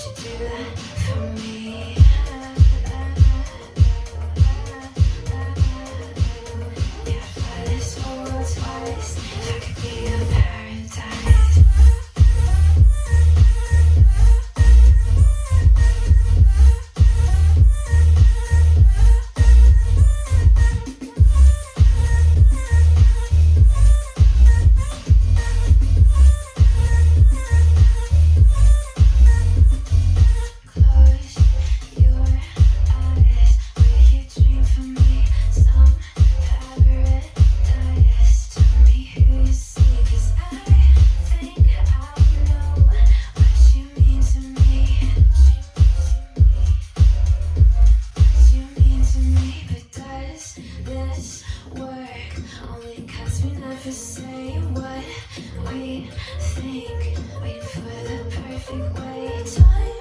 you do that for me? Yeah, I'd fly this whole world twice if I could be your paradise. Close your eyes, will you dream for me? Some paradise. Tell me who you see, 'cause I think I know what you mean to me. What you mean to me, but does this work? Only 'cause we never say what we think. Wait for the perfect way. Time